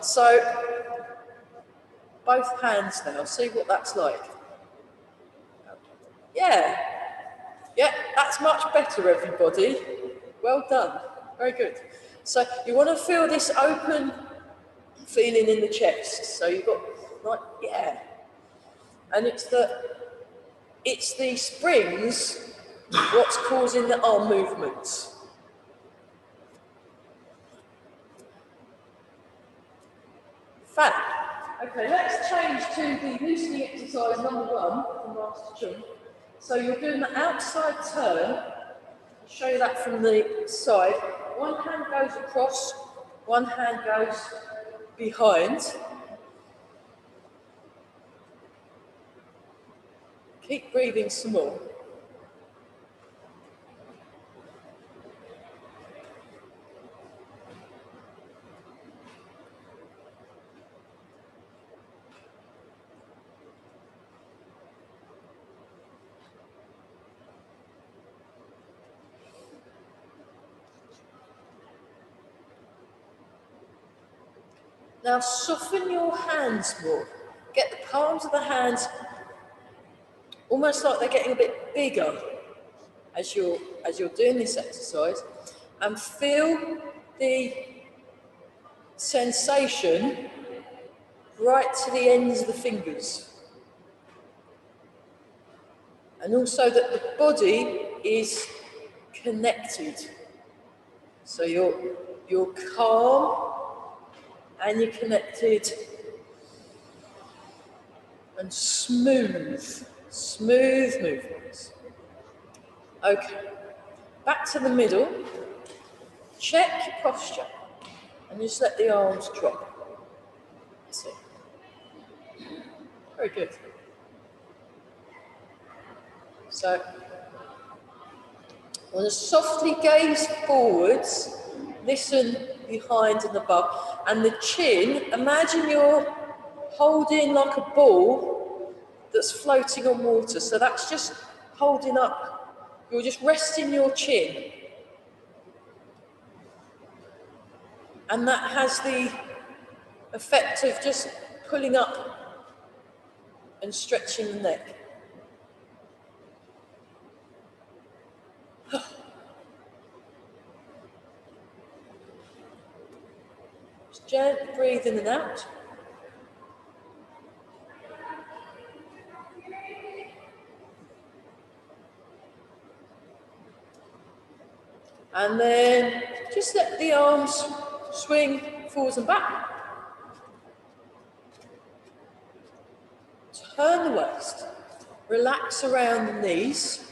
So, both hands now, see what that's like. Yeah, that's much better, everybody. Well done, very good. So you want to feel this open feeling in the chest. So you've got, like, yeah. And it's the springs what's causing the arm movements. Fab. Okay, let's change to the loosening exercise number 1 from Master Chung. So you're doing the outside turn. I'll show you that from the side. One hand goes across, one hand goes behind. Keep breathing some more. Now soften your hands more. Get the palms of the hands almost like they're getting a bit bigger as you're doing this exercise, and feel the sensation right to the ends of the fingers. And also that the body is connected. So you're calm and you're connected and smooth movements. Okay, back to the middle. Check your posture and just let the arms drop. That's it. Very good. So, I want to softly gaze forwards, listen behind and above, and the chin, imagine you're holding like a ball that's floating on water. So that's just holding up, you're just resting your chin. And that has the effect of just pulling up and stretching the neck. Just gently breathe in and out. And then just let the arms swing forwards and back. Turn the waist. Relax around the knees.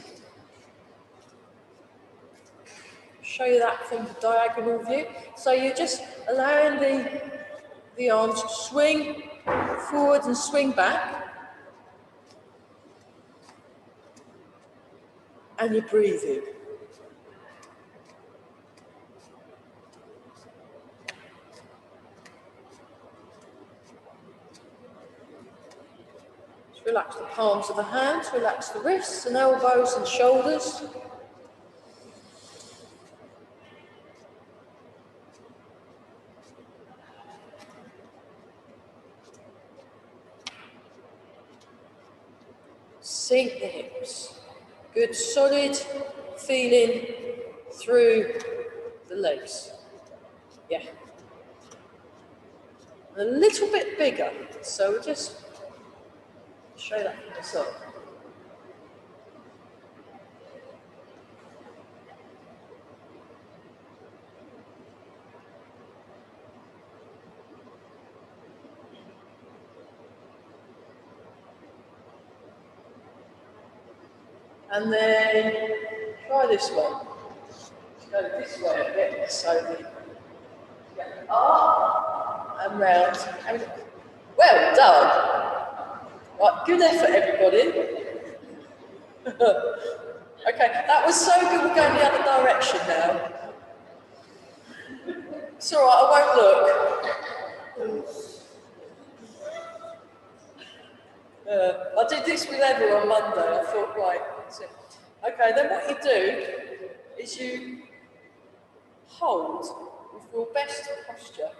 Show you that from the diagonal view. So you're just allowing the arms to swing forward and swing back. And you're breathing. Just relax the palms of the hands, relax the wrists and elbows and shoulders. Sink the hips. Good solid feeling through the legs. Yeah. A little bit bigger, so we'll just show that from the side. And then try this one. Go this way a bit, so up and round. And well done. Right, good effort, everybody. Okay, that was so good. We're going the other direction now. It's all right, I won't look. I did this with Emma on Monday. I thought, right, that's it. Okay, then what you do is you hold with your best posture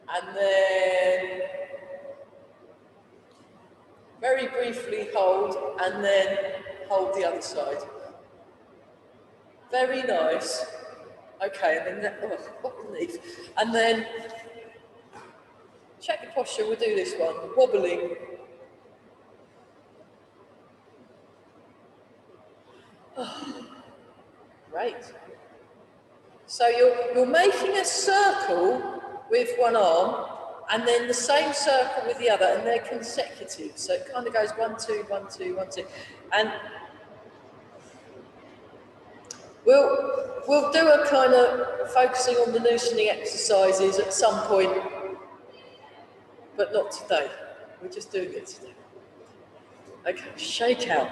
And then very briefly hold, and then hold the other side. Very nice. Okay, and then what relief. And then check the posture, we'll do this one. Wobbling. Oh, great. So you're making a circle with one arm, and then the same circle with the other, and they're consecutive. So it kind of goes 1, 2, 1, 2, 1, 2. And we'll do a kind of focusing on the loosening exercises at some point, but not today. We're just doing it today. Okay, shake out.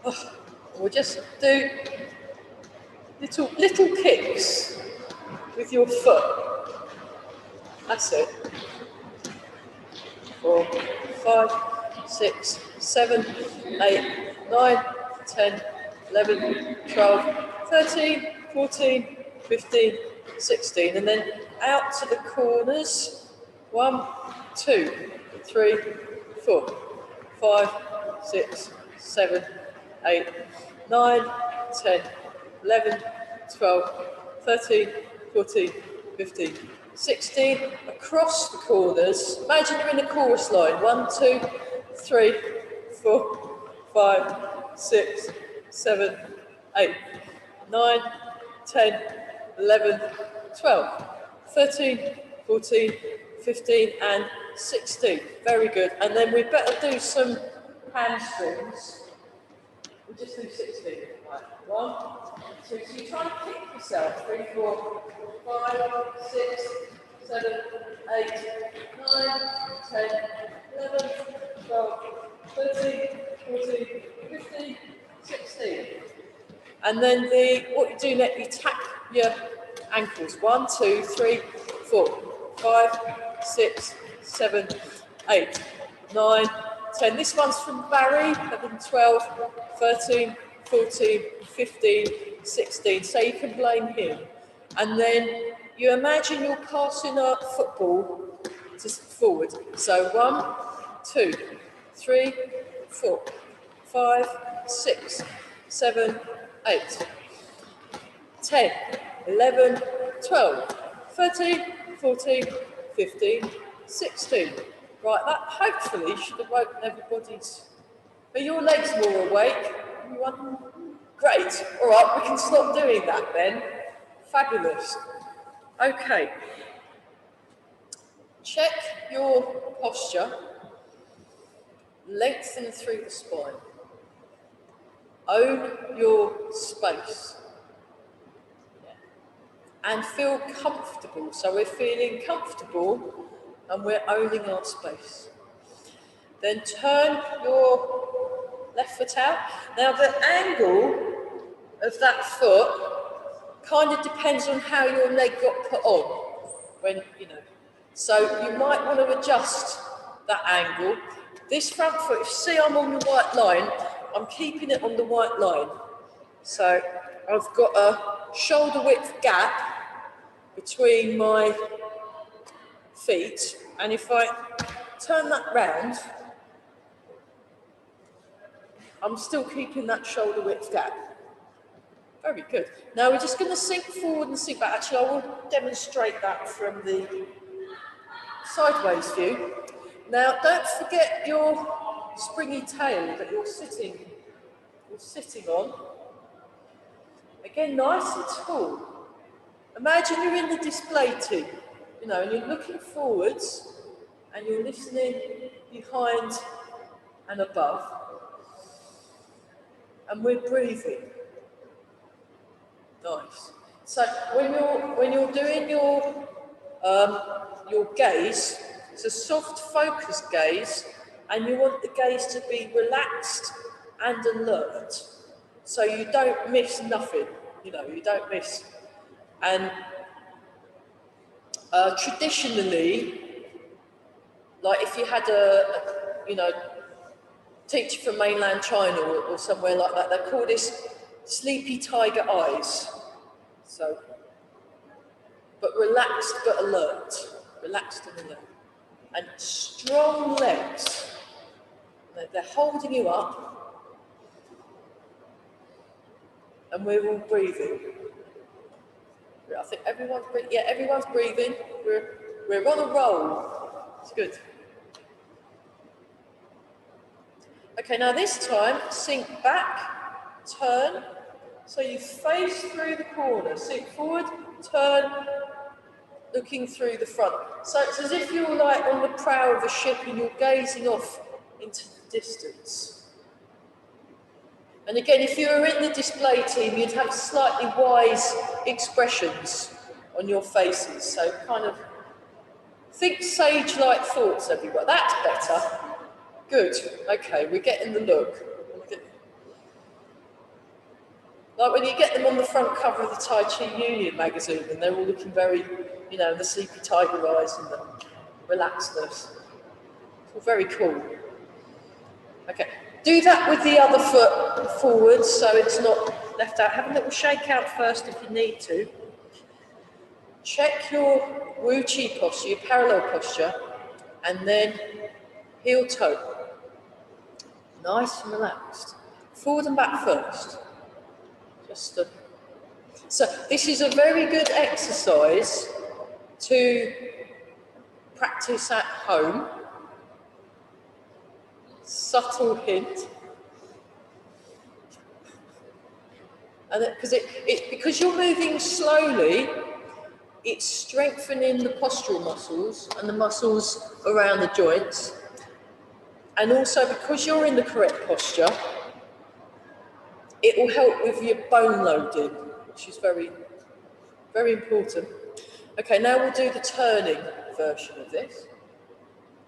Oh, we'll just do little kicks with your foot. That's it. 4, 5, 6, 7, 8, 9, 10, 11, 12, 13, 14, 15, 16. And then out to the corners. 1, 2, 3, 4, 5, 6, 7, 8, 9, 10, 11, 12, 13, 14, 15, 16, across the corners. Imagine you're in a chorus line. 1, 2, 3, 4, 5, 6, 7, 8, 9, 10, 11, 12, 13, 14, 15, and 16. Very good. And then we better do some hamstrings. We'll just do 16. Right. 1, 2. So you try and kick yourself. 3, 4, 5, 6, 7, 8, 9, 10, 11, 12, 13, 14, 15, 16. And then what you do next, you tap your ankles. 1, 2, 3, 4, 5, 6, 7, 8, 9, 10. This one's from Barry, 11, 12, 13, 14, 15, 16. So you can blame him. And then you imagine you're passing a football just forward. So 1, 2, 3, 4, 5, 6, 7, 8, 10, 11, 12, 13, 14, 15, 16. Right, that hopefully should have woken everybody's... Are your legs more awake? Everyone? Great. All right, we can stop doing that then. Fabulous. Okay. Check your posture. Lengthen through the spine. Own your space. And feel comfortable. So we're feeling comfortable and we're owning our space. Then turn your left foot out. Now the angle of that foot kind of depends on how your leg got put on. So you might want to adjust that angle. This front foot, if you see I'm on the white line, I'm keeping it on the white line. So I've got a shoulder width gap between my feet, and if I turn that round, I'm still keeping that shoulder width gap. Very good. Now we're just going to sink forward and sink back. Actually, I will demonstrate that from the sideways view. Now, don't forget your springy tail that you're sitting on. Again, nice and tall. Imagine you're in the display team, and you're looking forwards and you're listening behind and above. And we're breathing. Nice. So when you're doing your gaze, it's a soft focused gaze, and you want the gaze to be relaxed and alert. So you don't miss nothing, you don't miss. And traditionally, like if you had a teacher from mainland China or somewhere like that, they call this sleepy tiger eyes. So but relaxed but alert. Relaxed and alert. And strong legs. They're holding you up. And we're all breathing. I think everyone's breathing. Yeah, everyone's breathing. We're on a roll. It's good. Okay, now this time, sink back, turn. So you face through the corner. Sink forward, turn, looking through the front. So it's as if you're like on the prow of a ship and you're gazing off into the distance. And again, if you were in the display team, you'd have slightly wise expressions on your faces. So kind of think sage-like thoughts, everyone. That's better. Good. Okay, we're getting the look. Like when you get them on the front cover of the Tai Chi Union magazine and they're all looking very, you know, the sleepy tiger eyes and the relaxedness. It's all very cool. Okay, do that with the other foot forward so it's not left out. Have a little shake out first if you need to. Check your Wu Chi posture, your parallel posture, and then heel toe. Nice and relaxed. Forward and back first. So this is a very good exercise to practice at home. Subtle hint. And because you're moving slowly, it's strengthening the postural muscles and the muscles around the joints. And also because you're in the correct posture, it will help with your bone loading, which is very, very important. Okay, now we'll do the turning version of this.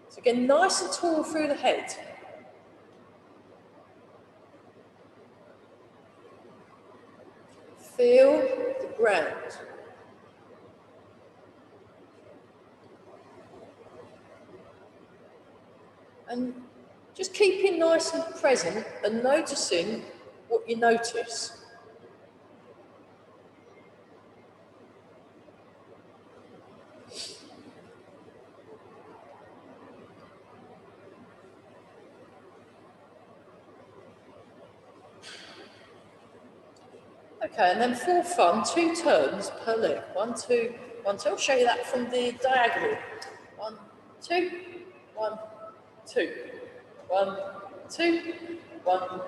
So again, nice and tall through the head. Feel the ground. And just keeping nice and present and noticing what you notice. Okay, and then for fun, 2 turns per leg. 1, 2, 1, 2. I'll show you that from the diagonal. 1, 2, 1, 2. 1, 2, 1,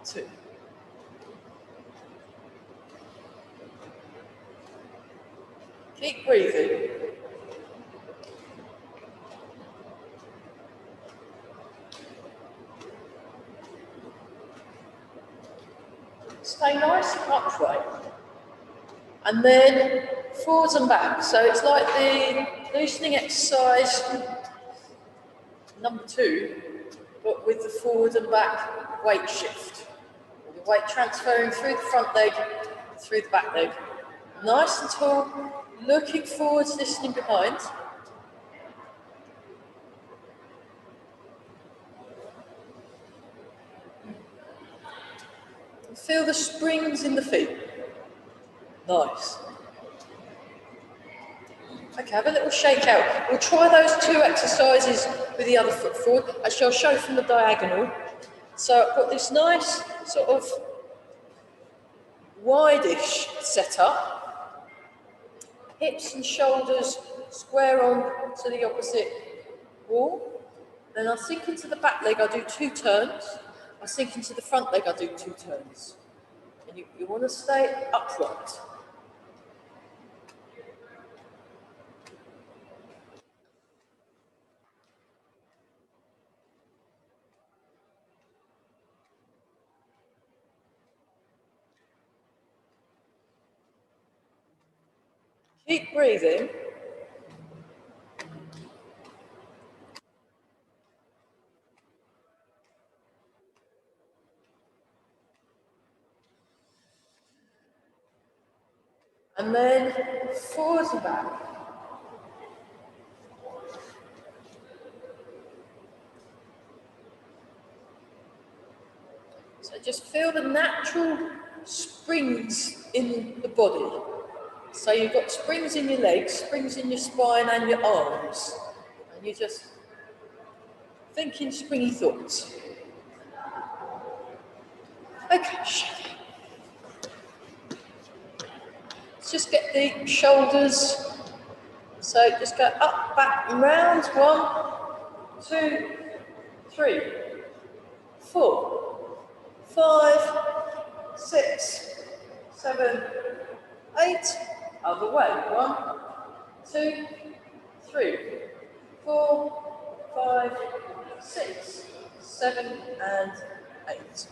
2. Keep breathing. Stay nice and upright. And then forwards and back. So it's like the loosening exercise number 2, but with the forward and back weight shift. The weight transferring through the front leg, through the back leg. Nice and tall, looking forwards, listening behind. Feel the springs in the feet. Nice. Okay, have a little shake out. We'll try those 2 exercises with the other foot forward. Actually, I'll show from the diagonal. So I've got this nice sort of wide-ish setup. Hips and shoulders square on to the opposite wall. Then I'll sink into the back leg, I'll do 2 turns. I'll sink into the front leg, I'll do 2 turns. And you want to stay upright. Keep breathing. And then forwards and back. So just feel the natural springs in the body. So you've got springs in your legs, springs in your spine and your arms. And you're just thinking springy thoughts. Okay, let's just get the shoulders. So just go up, back and round. 1, 2, 3, 4, 5, 6, 7, 8. Other way. 1, 2, 3, 4, 5, 6, 7 and 8.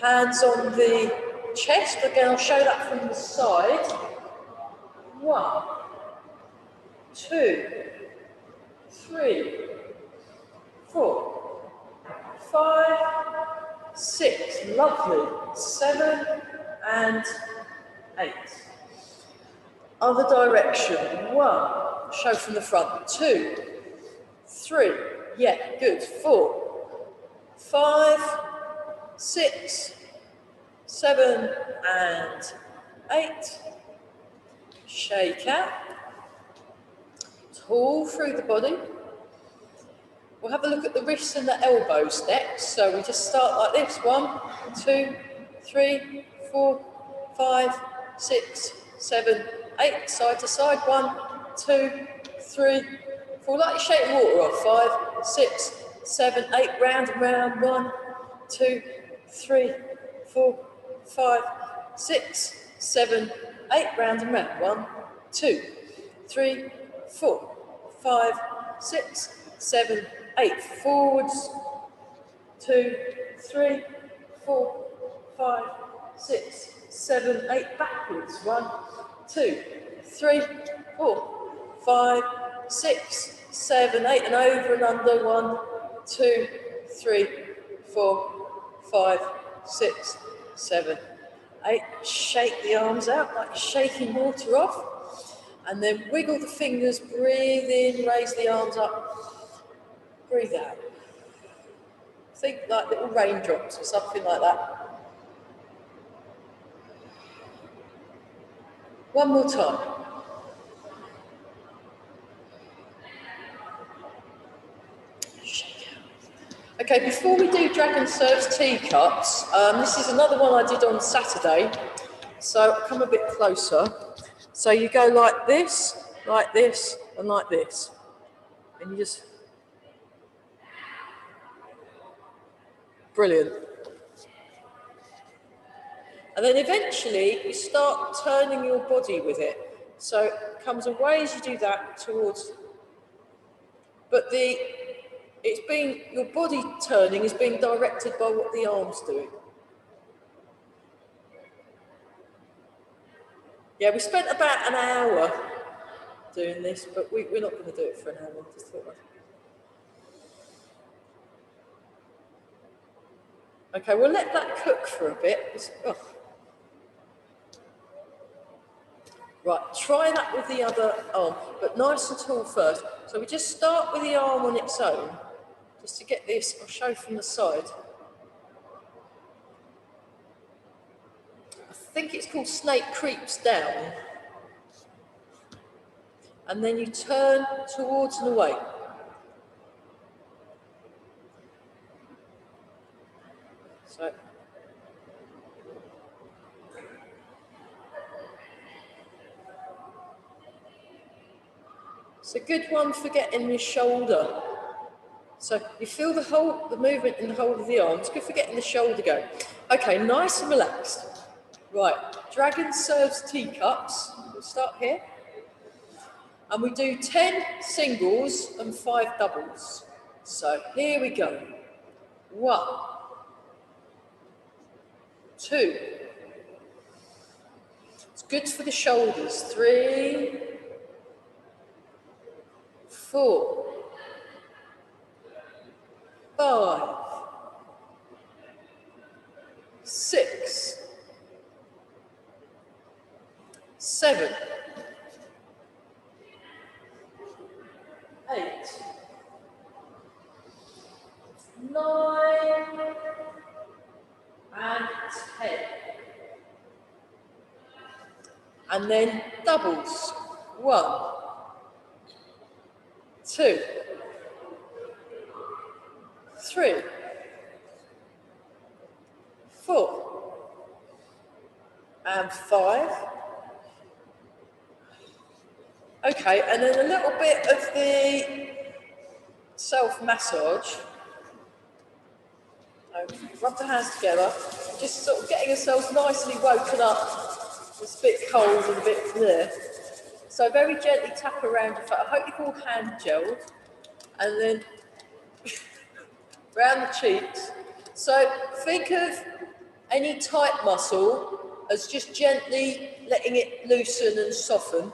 Hands on the chest. Again, I'll show that from the side. 1, 2, 3, 4, 5, 6. Lovely. 7 and 8. Other direction. 1. Show from the front. 2, 3. Yeah, good. 4, 5, 6, 7 and 8. Shake out. Tall through the body. We'll have a look at the wrists and the elbows next. So we just start like this. 1, 2, 3, 4, 5, 6, 7, 8. Side to side. 1, 2, 3, 4. Like you're shaking water off. 5, 6, 7, 8. Round and round. 1, 2, 3, 4, 5, 6, 7, 8. Round and round. 1, 2, 3, 4, 5, 6, 7, 8. Forwards. 2, 3, 4, 5, 6, 7, 8. Backwards. 1, 2, 3, 4, 5, 6, 7, 8. And over and under. 1, 2, 3, 4, 5, 6, 7, 8. Shake the arms out like you're shaking water off. And then wiggle the fingers, breathe in, raise the arms up, breathe out. Think like little raindrops or something like that. One more time. Shake out. Okay, before we do Dragon Serves teacups, this is another one I did on Saturday. So come a bit closer. So you go like this, and like this. And you just... Brilliant. And then eventually you start turning your body with it. So it comes away as you do that towards... But your body turning is being directed by what the arm's doing. Yeah, we spent about an hour doing this, but we're not going to do it for an hour. Just thought okay, we'll let that cook for a bit. Right, try that with the other arm, but nice and tall first. So we just start with the arm on its own, just to get this. I'll show from the side. I think it's called Snake Creeps Down. And then you turn towards and away. So. It's a good one for getting your shoulder. So you feel the movement in the whole of the arm. It's good for getting the shoulder going. Okay, nice and relaxed. Right, Dragon Serves teacups. We'll start here. And we do 10 singles and 5 doubles. So here we go. 1, 2. It's good for the shoulders. 3, 4, 5, 6, 7, 8, 9, and 10. And then doubles. 1, 2, 3, 4, and 5. Okay, and then a little bit of the self-massage. Rub the hands together, just sort of getting yourselves nicely woken up. It's a bit cold and a bit there. So very gently tap around your foot. I hope you've all hand gelled. And then round the cheeks. So think of any tight muscle as just gently letting it loosen and soften.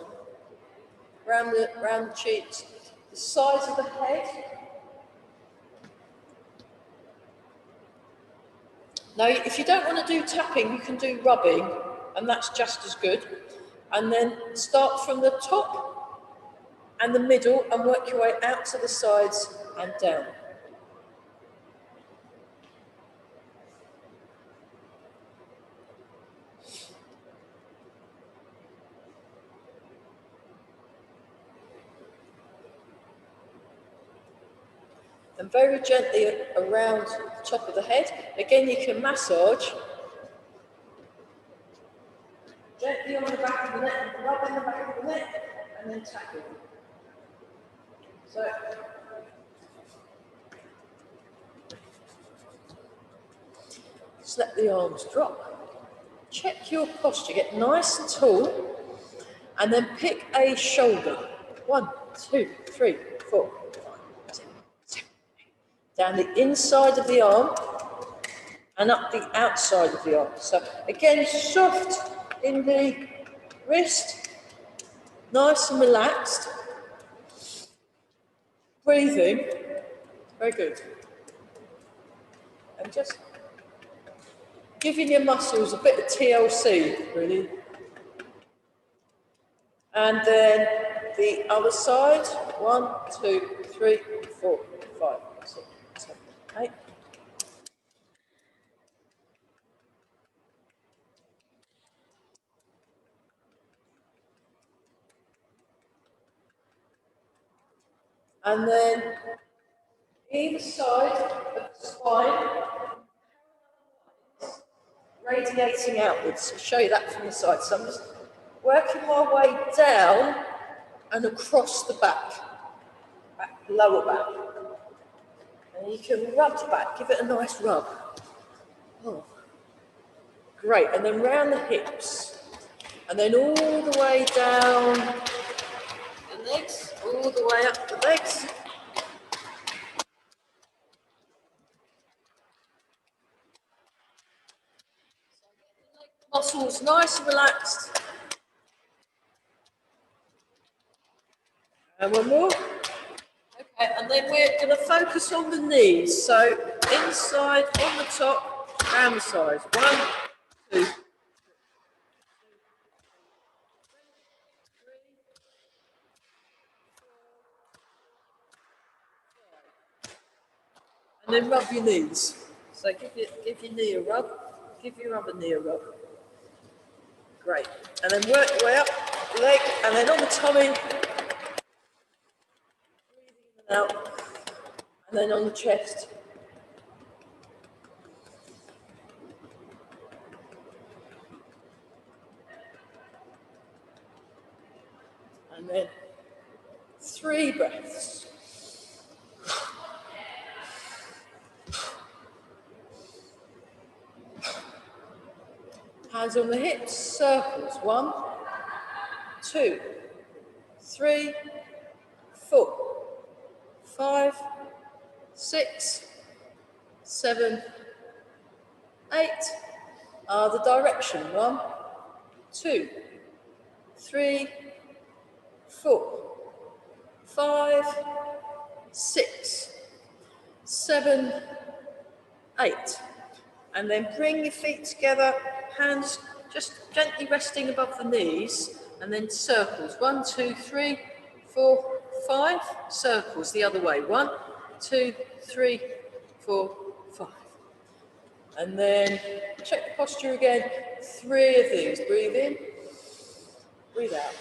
Round the cheeks, the sides of the head. Now, if you don't want to do tapping, you can do rubbing, and that's just as good. And then start from the top and the middle and work your way out to the sides and down. And very gently around the top of the head. Again, you can massage. Gently on the back of the neck, rubbing the back of the neck, and then tapping. So, just let the arms drop. Check your posture, get nice and tall, and then pick a shoulder. 1, 2, 3, 4, 5, 6, 7, 8. Down the inside of the arm and up the outside of the arm. So again, soft in the wrist, nice and relaxed. Breathing, very good. And just giving your muscles a bit of TLC, really. And then the other side, 1, 2, 3, 4, 5, 6, 7, 8. And then either side of the spine, radiating outwards. I'll show you that from the side. So I'm just working my way down and across the back, lower back. And you can rub the back, give it a nice rub. Oh, great. And then round the hips. And then all the way down the legs, all the way up the legs. Muscles nice and relaxed. And one more. Okay, and then we're going to focus on the knees. So inside, on the top, round the sides. 1, 2. And then rub your knees. So give your knee a rub. Give your other knee a rub. Great. And then work your way up, leg, and then on the tummy. Breathing in and out. And then on the chest. And then 3 breaths. Hands on the hips, circles. 1, 2, 3, 4, 5, 6, 7, 8. The direction. 1, 2, 3, 4, 5, 6, 7, 8. And then bring your feet together, hands just gently resting above the knees, and then circles. 1, 2, 3, 4, 5. Circles the other way. 1, 2, 3, 4, 5. And then check the posture again. 3 of these. Breathe in, breathe out.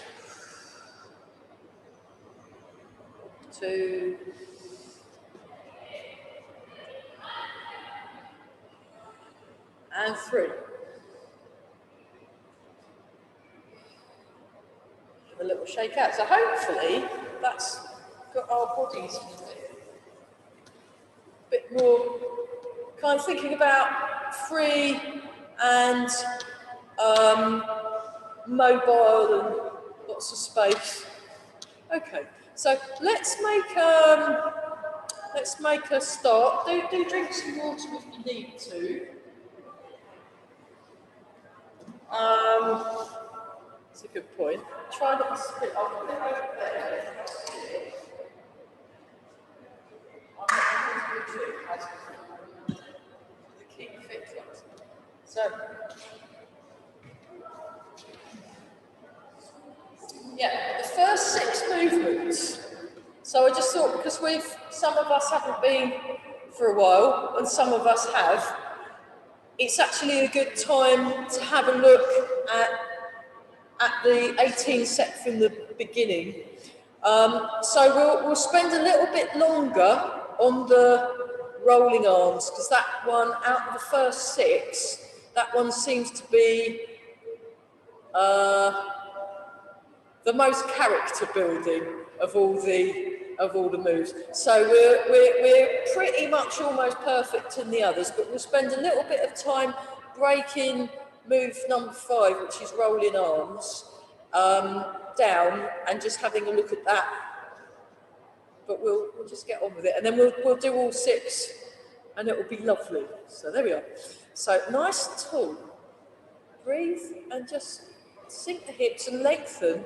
2, and 3. A little shake out. So hopefully that's got our bodies a bit more kind of thinking about free and mobile and lots of space. Okay, so let's make a start. Do drink some water if you need to. That's a good point. Try not to spit. I'll put it over there. Keep fit. So, yeah, the first 6 movements. So I just thought, because some of us haven't been for a while, and some of us have, it's actually a good time to have a look at the 18 set from the beginning. So we'll spend a little bit longer on the rolling arms, because that one, out of the first 6, that one seems to be the most character building of all the moves. So we're pretty much almost perfect in the others, but we'll spend a little bit of time breaking move number 5, which is rolling arms, down, and just having a look at that. But we'll just get on with it, and then we'll do all 6, and it will be lovely. So there we are. So nice and tall. Breathe and just sink the hips and lengthen,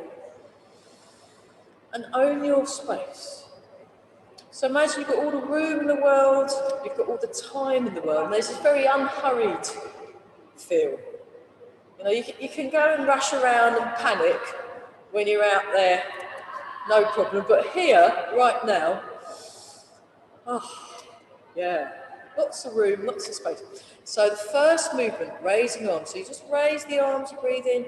and own your space. So imagine you've got all the room in the world, you've got all the time in the world, and there's this very unhurried feel. You know, you can go and rush around and panic when you're out there, no problem, but here, right now, yeah, lots of room, lots of space. So the first movement, raising arms, so you just raise the arms, you breathe in,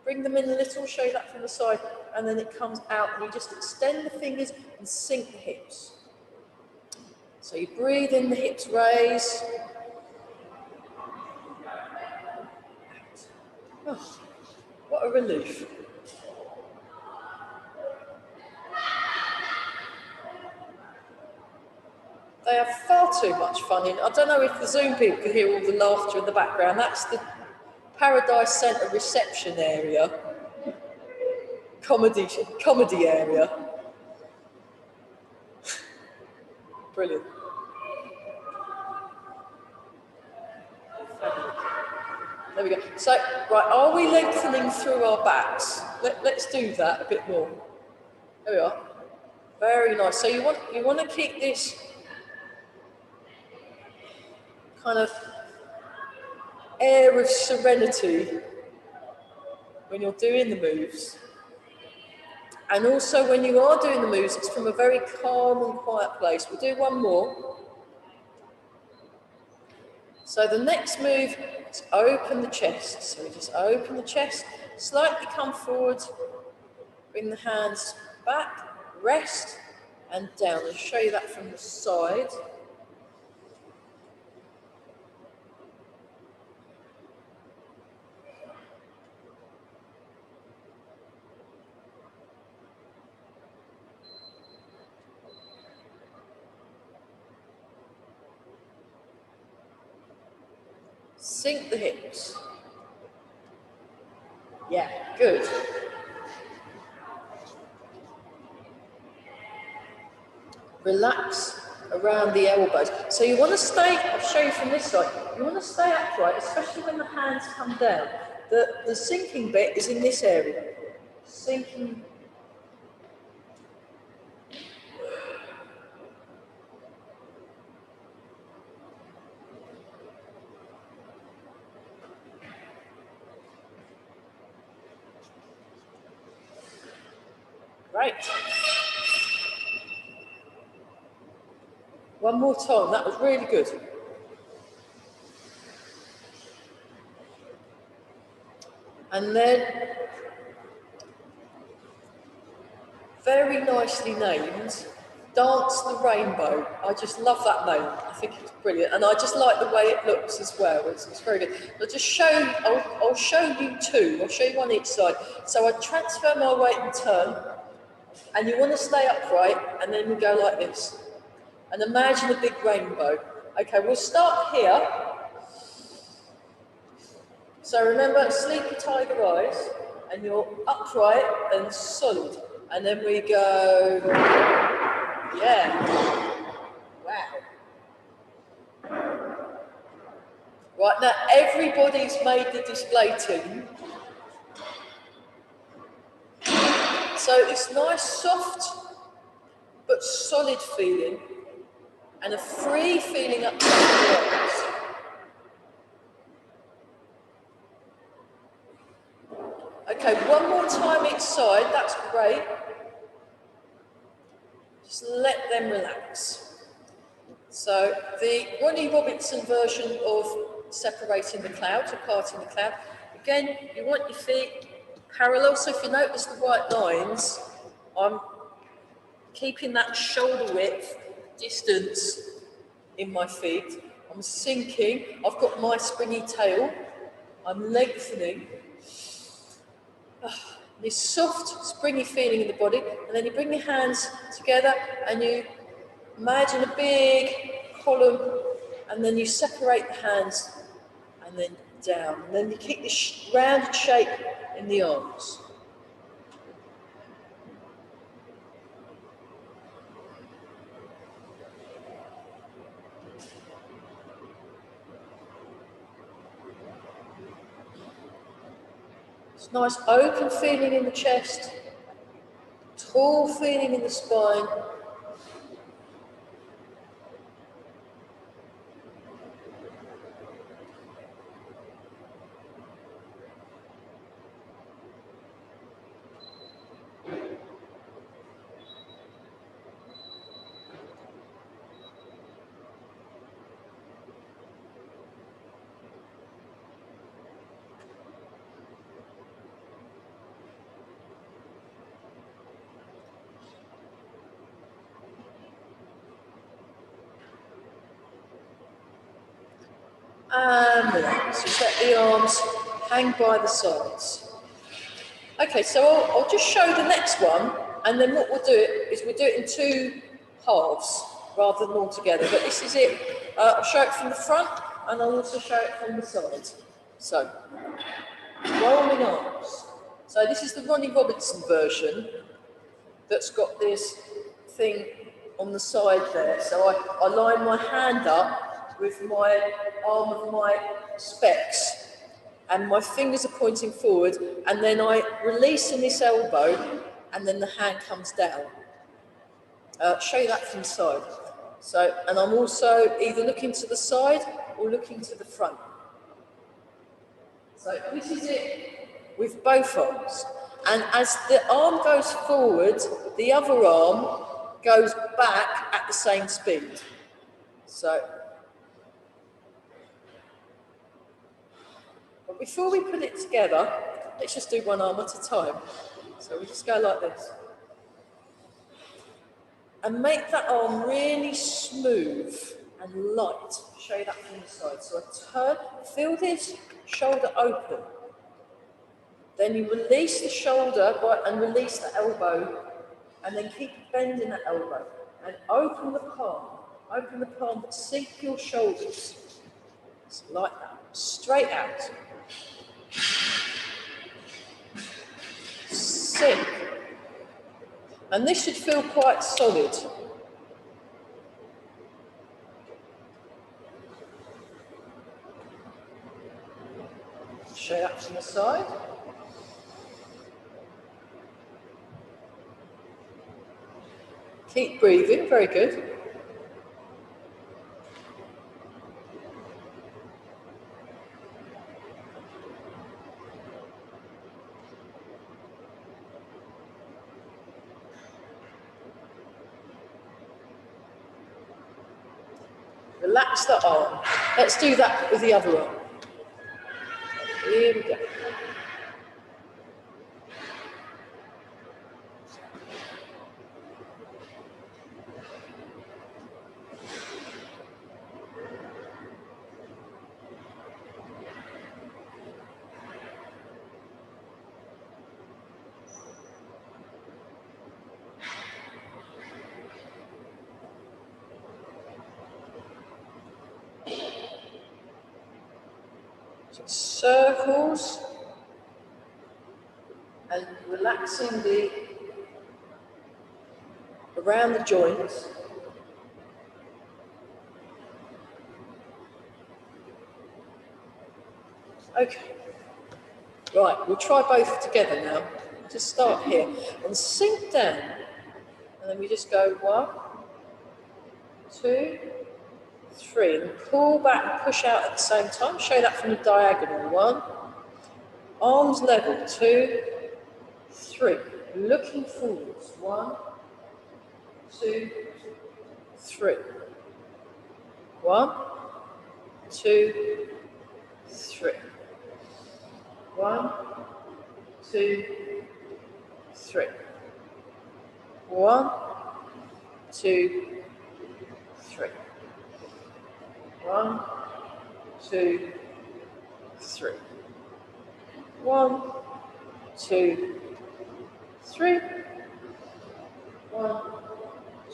bring them in a little, show that from the side, and then it comes out, and you just extend the fingers and sink the hips. So you breathe in, the hips raise. Oh, what a relief. They have far too much fun in. I don't know if the Zoom people can hear all the laughter in the background. That's the Paradise Centre reception area. Comedy area. Brilliant. There we go. So, right, are we lengthening through our backs? Let's do that a bit more. There we are. Very nice. So you want to keep this kind of air of serenity when you're doing the moves. And also when you are doing the moves, it's from a very calm and quiet place. We'll do one more. So the next move is open the chest. So we just open the chest, slightly come forward, bring the hands back, rest, and down. I'll show you that from the side. Sink the hips. Yeah, good. Relax around the elbows. So you want to stay, I'll show you from this side, you want to stay upright, especially when the hands come down. The sinking bit is in this area. Sinking. Great. One more time, that was really good. And then, very nicely named, Dance the Rainbow. I just love that name. I think it's brilliant, and I just like the way it looks as well. It's very good. I'll just show. I'll show you two. I'll show you one each side. So I transfer my weight and turn, and you want to stay upright, and then we go like this. And imagine a big rainbow. Okay, we'll start here. So remember, sleepy tiger eyes, and you're upright and solid. And then we go, yeah, wow. Right, now everybody's made the display team. So it's nice, soft, but solid feeling, and a free feeling up the arms. Okay, one more time each side, that's great. Just let them relax. So the Ronnie Robinson version of separating the clouds, or parting the cloud. Again, you want your feet parallel, so if you notice the white lines, I'm keeping that shoulder width distance in my feet. I'm sinking, I've got my springy tail, I'm lengthening. This soft, springy feeling in the body, and then you bring your hands together and you imagine a big column, and then you separate the hands and then down. And then you keep this rounded shape in the arms. It's nice open feeling in the chest, tall feeling in the spine. And relax, just let the arms hang by the sides. Okay, so I'll just show the next one, and then what we'll do is we'll do it in two halves rather than all together. But this is it. I'll show it from the front, and I'll also show it from the side. So, rolling arms. So this is the Ronnie Robinson version that's got this thing on the side there. So I line my hand up with my arm of my specs, and my fingers are pointing forward, and then I release in this elbow, and then the hand comes down. Show you that from the side. So, and I'm also either looking to the side or looking to the front. So this is it with both arms. And as the arm goes forward, the other arm goes back at the same speed. So, but before we put it together, let's just do one arm at a time. So we just go like this. And make that arm really smooth and light. Show you that from the side. So I turn, feel this shoulder open. Then you release the shoulder and release the elbow, and then keep bending that elbow. And open the palm, but sink your shoulders. Just like that, straight out. Sink. And this should feel quite solid. Show that from the side. Keep breathing, very good. Relax the arm. Let's do that with the other arm. Here we go. circles, and relaxing around the joints. Okay. Right, we'll try both together now. Just start here and sink down. And then we just go 1, 2, 3. And pull back and push out at the same time. Show that from the diagonal. 1. Arms level. 2, 3. Looking forwards. 1, 2, 3. 1, 2, 3. 1, 2, 3. 1, 2, 3. 1, 2, 3. 1, 2, 3. 1,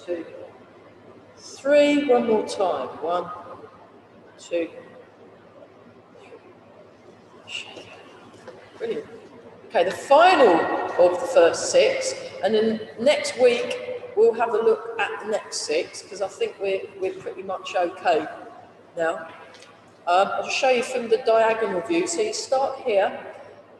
2, 3. One more time. 1, 2, 3. Brilliant. Okay, the final of the first 6, and then next week we'll have a look at the next 6 because I think we're pretty much okay now. I'll just show you from the diagonal view. So you start here,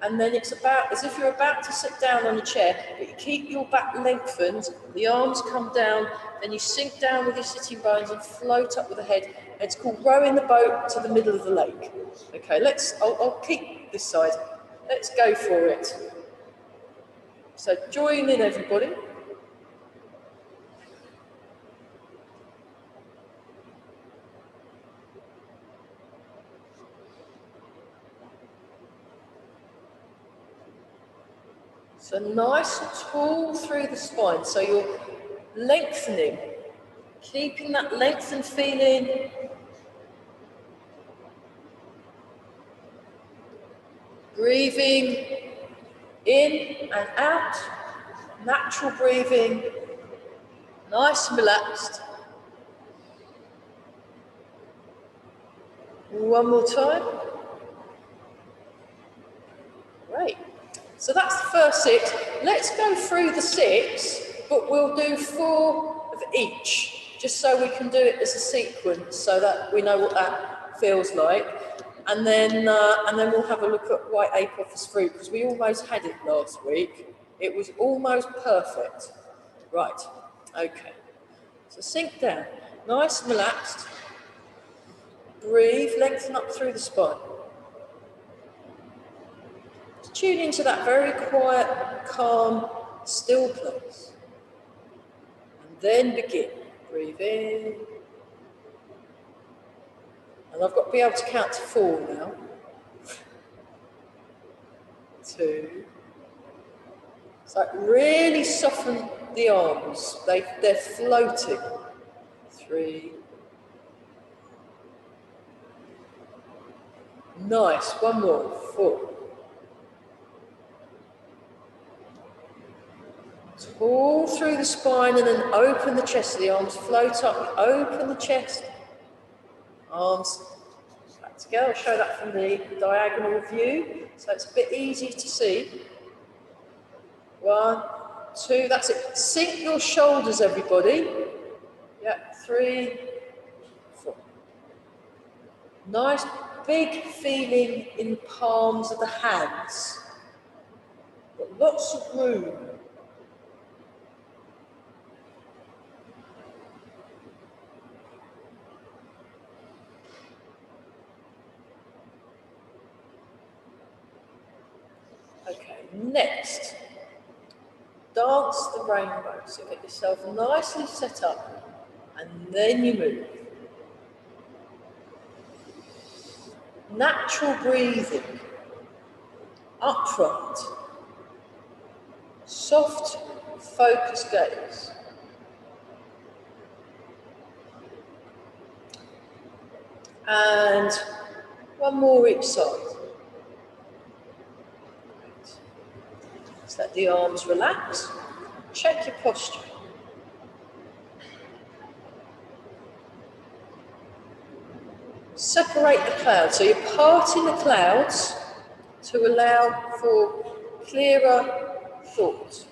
and then it's about as if you're about to sit down on a chair, but you keep your back lengthened, the arms come down, then you sink down with your sitting bones and float up with the head. It's called rowing the boat to the middle of the lake. Okay, I'll keep this side. Let's go for it. So join in, everybody. So nice and tall through the spine. So you're lengthening, keeping that lengthened feeling. Breathing in and out, natural breathing, nice and relaxed. One more time. Great. So that's the first 6. Let's go through the 6, but we'll do 4 of each, just so we can do it as a sequence, so that we know what that feels like. And then we'll have a look at white apophis fruit, because we almost had it last week. It was almost perfect. Right, okay. So sink down, nice and relaxed. Breathe, lengthen up through the spine. Just tune into that very quiet, calm, still place. And then begin. Breathe in. And I've got to be able to count to 4 now. 2. So really soften the arms. They're floating. 3. Nice. One more. 4. Pull through the spine and then open the chest so the arms float up. Open the chest. Arms back together. I'll show that from the diagonal view, so it's a bit easier to see. 1, 2, that's it. Sink your shoulders, everybody. Yep, 3, 4. Nice big feeling in the palms of the hands. Got lots of room. Okay, next, dance the rainbow. So get yourself nicely set up, and then you move. Natural breathing, upright, soft, focused gaze. And one more each side. Just let the arms relax. Check your posture. separate the clouds. So you're parting the clouds to allow for clearer thought.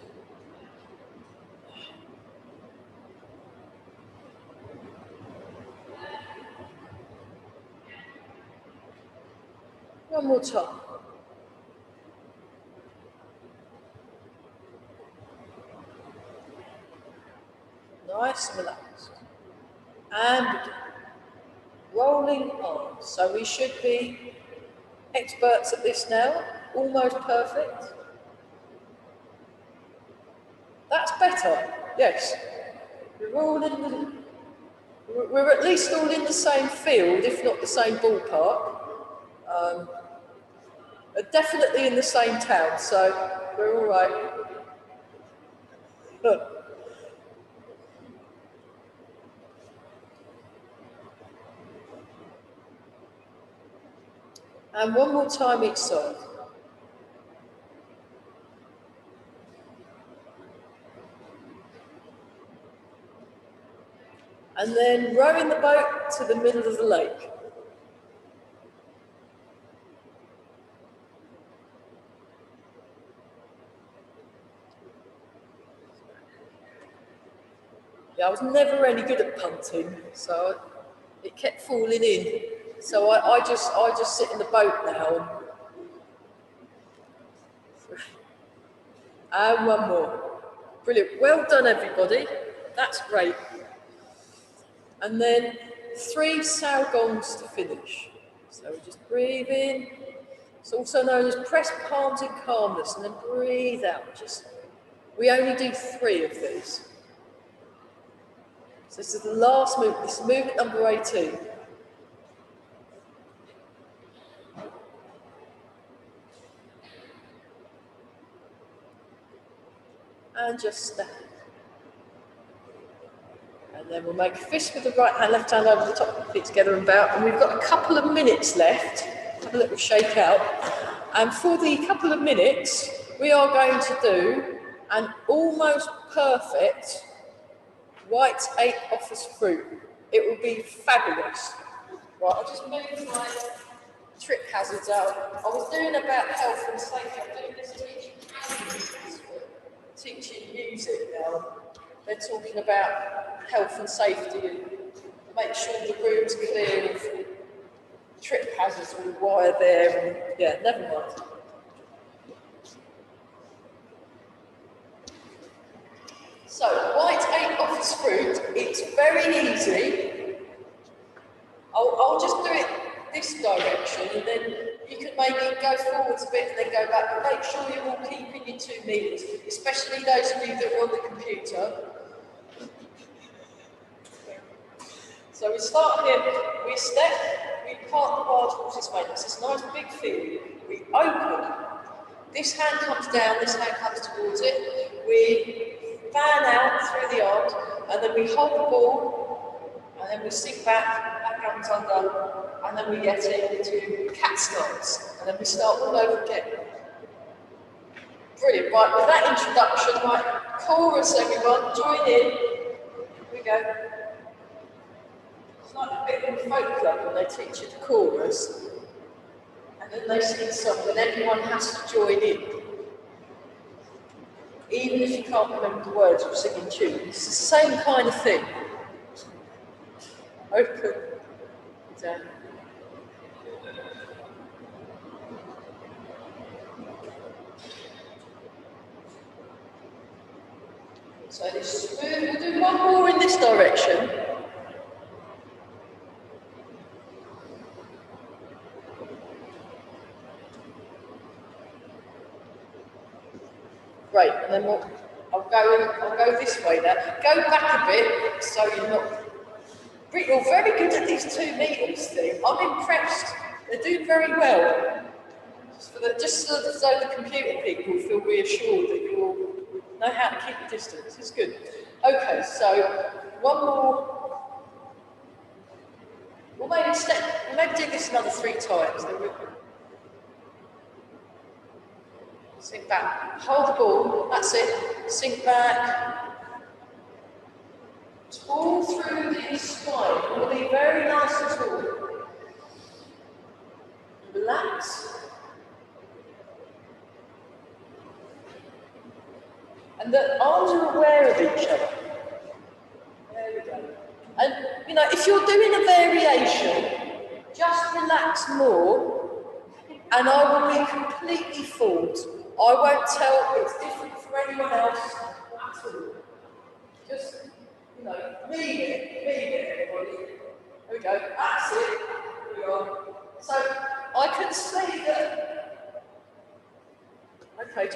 One more time. Nice and relaxed. And begin. Rolling on. So we should be experts at this now. Almost perfect. That's better. Yes. We're at least all in the same field, if not the same ballpark. Definitely in the same town, so we're all right. And one more time each side. And then rowing the boat to the middle of the lake. Yeah, I was never any good at punting, so it kept falling in. So I just sit in the boat now. And one more. Brilliant. Well done, everybody. That's great. And then 3 sow gongs to finish. So we just breathe in. It's also known as press palms in calmness, and then breathe out. We only do 3 of these. So this is the last movement. This is movement number 18. And just stand. And then we'll make a fist with the right hand, left hand over the top of the feet together and bow. And we've got a couple of minutes left. Have a little shake out. And for the couple of minutes, we are going to do an almost perfect white 8 office fruit. It will be fabulous. Right, I'll just move my trip hazards out. I was doing about health and safety. I'm doing this teaching music now. They're talking about health and safety and make sure the room's clear of trip hazards with wire there. And yeah, never mind. So, white 8 office fruit, it's very easy. I'll just do it this direction and then you can maybe go forwards a bit and then go back, but make sure you're all keeping your 2 meters, especially those of you that are on the computer. So we start here, we step, we part the particles this way. It's this nice big field. We open. This hand comes down, this hand comes towards it. We fan out through the arms, and then we hold the ball, and then we sink back, that comes under, and then we get into cat stance, and then we start all over again. Brilliant. Right, with that introduction, right, chorus everyone, join in. Here we go. It's like a bit of a folk club when they teach you the chorus, and then they sing a song, and everyone has to join in. Even if you can't remember the words or sing in tune, it's the same kind of thing. Open, down. So this, we'll do one more in this direction. Great, and then I'll go this way now. Go back a bit, so you're not. You're very good at these 2 meters thing. I'm impressed. They're doing very well. Just so the computer people feel reassured that you all know how to keep a distance. It's good. Okay, so one more. We'll maybe do this another 3 times. Sink back. Hold the ball. That's it. Sink back. Tall through the spine. It will be very nice and tall. relax. And the arms are aware of each other. There we go. And, you know, if you're doing a variation, just relax more and I will be completely fooled. I won't tell it's different for anyone else at all. Just, you know, read it, everybody. There we go, that's it. Here we are. So, I can see that, okay,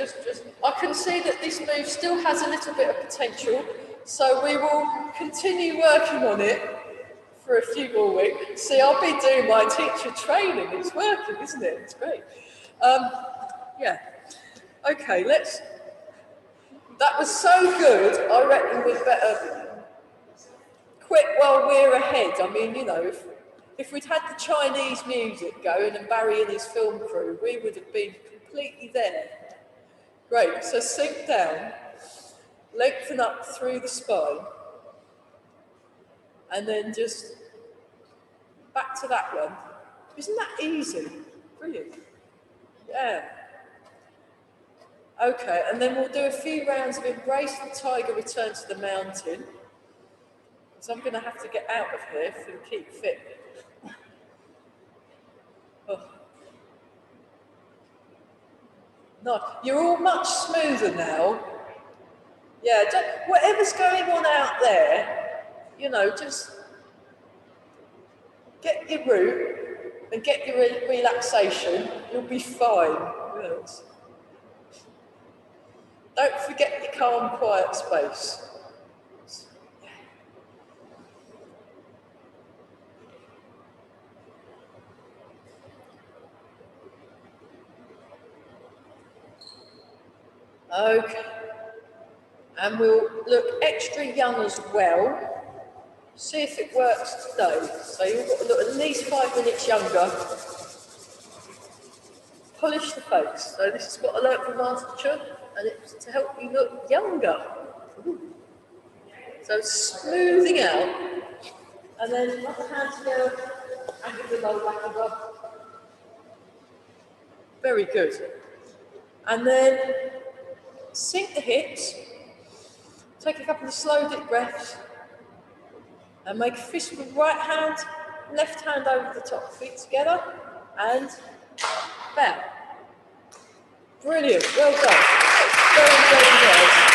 I can see that this move still has a little bit of potential. So we will continue working on it for a few more weeks. See, I'll be doing my teacher training. It's working, isn't it? It's great. Yeah. Okay, that was so good, I reckon we'd better quit while we're ahead. I mean, you know, if we'd had the Chinese music going and Barry and his film crew, we would have been completely there. Great, so sink down, lengthen up through the spine, and then just back to that one. Isn't that easy? Brilliant. Yeah. Okay, and then we'll do a few rounds of embrace the tiger, return to the mountain. So I'm going to have to get out of here to keep fit. Oh. No, you're all much smoother now. Yeah, whatever's going on out there, you know, just get your root and get your relaxation. You'll be fine. You know, don't forget your calm, quiet space. Okay. And we'll look extra young as well. See if it works today. So you've got to look at least 5 minutes younger. Polish the face. So this is what I learned from Master Chun, and it's to help you look younger. So smoothing out, and then rub the hands together and give the low back a rub. Very good. And then sink the hips. Take a couple of slow deep breaths. And make a fist with right hand, left hand over the top, feet together, and bow. Brilliant, well done. Very, very well.